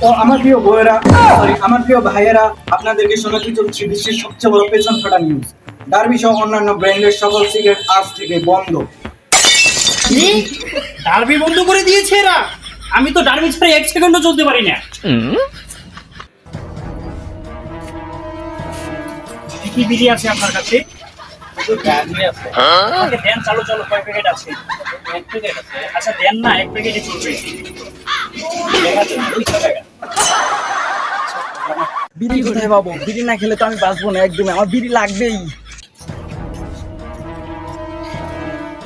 ও আমার প্রিয় বউয়েরা, সরি আমার প্রিয় ভাইয়েরা, আপনাদেরকে শোনাতে চলছি বিশ্বের সবচেয়ে বড় পেছন ফাটা নিউজ। ডার্বি সহ অন্যান্য ব্র্যান্ডের সকল সিগারেট আজ থেকে বন্ধ। কি ডার্বি বন্ধ করে দিয়েছে এরা? আমি তো ডার্বি ছাড়া এক সেকেন্ডও চলতে পারি না। কি বিড়ি আছে আপনার কাছে? আমাকে দেন, চালু চালু কয় প্যাকেট আছে? এক প্যাকেট আছে। আচ্ছা দেন না, এক প্যাকেটই চলবে। বিড়ি কোথায় পাবো? বিড়ি না খেলে তো আমি বাঁচবো না একদম, আমার বিড়ি লাগবেই।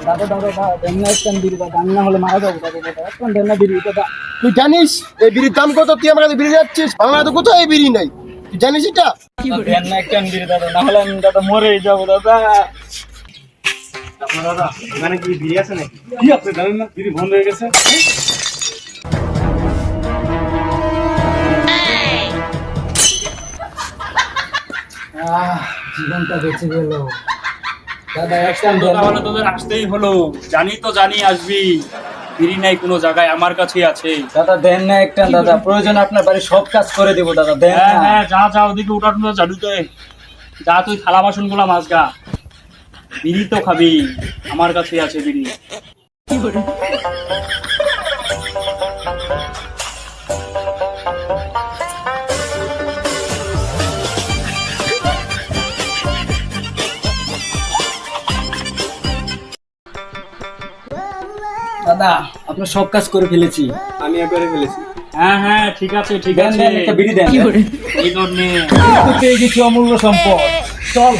দাদা দাদা দাদা দেন না একটা বিড়ি, দাদা আমি না হলে মারা যাবো। দাদা দাদা একটা দেন না বিড়ি দাদা। তুই জানিস এই বিড়ির দাম কত? তুই আমার কাছে বিড়ি যাচ্ছিস? বাংলায় তো কোথাও এই বিড়ি নাই, তুই জানিস এটা? দেন না একটা বিড়ি দাদা, না হলে আমি দাদা মরেই যাবো দাদা। দাদা এখানে কি বিড়ি আছে নাকি? কি আপনি জানেন না বিড়ি বন্ধ হয়ে গেছে? জীবনটা বেঁচে গেল দাদা। একটা দেন তাহলে তোদের আসতেই হলো, জানি তো জানি আসবি। বিড়ি নাই কোনো জায়গায়, আমার কাছেই আছে। দাদা দেন না একটা দাদা, প্রয়োজন আপনার বাড়ির সব কাজ করে দেবো দাদা, দেন হ্যাঁ না। হ্যাঁ, যা যা ওদিকে উঠার মতো জাদুতে যা, তুই থালা বাসন গুলা মাজগা। বিড়ি তো খাবি, আমার কাছেই আছে বিড়ি। দাদা আপনার সব কাজ করে ফেলেছি। আমি একবারে ফেলেছি। হ্যাঁ হ্যাঁ, ঠিক আছে ঠিক দেন আছে। দেন একটা বিড়ি দেন। এই তোর নে। পেয়ে গেছি অমূল্য সম্পদ, চল।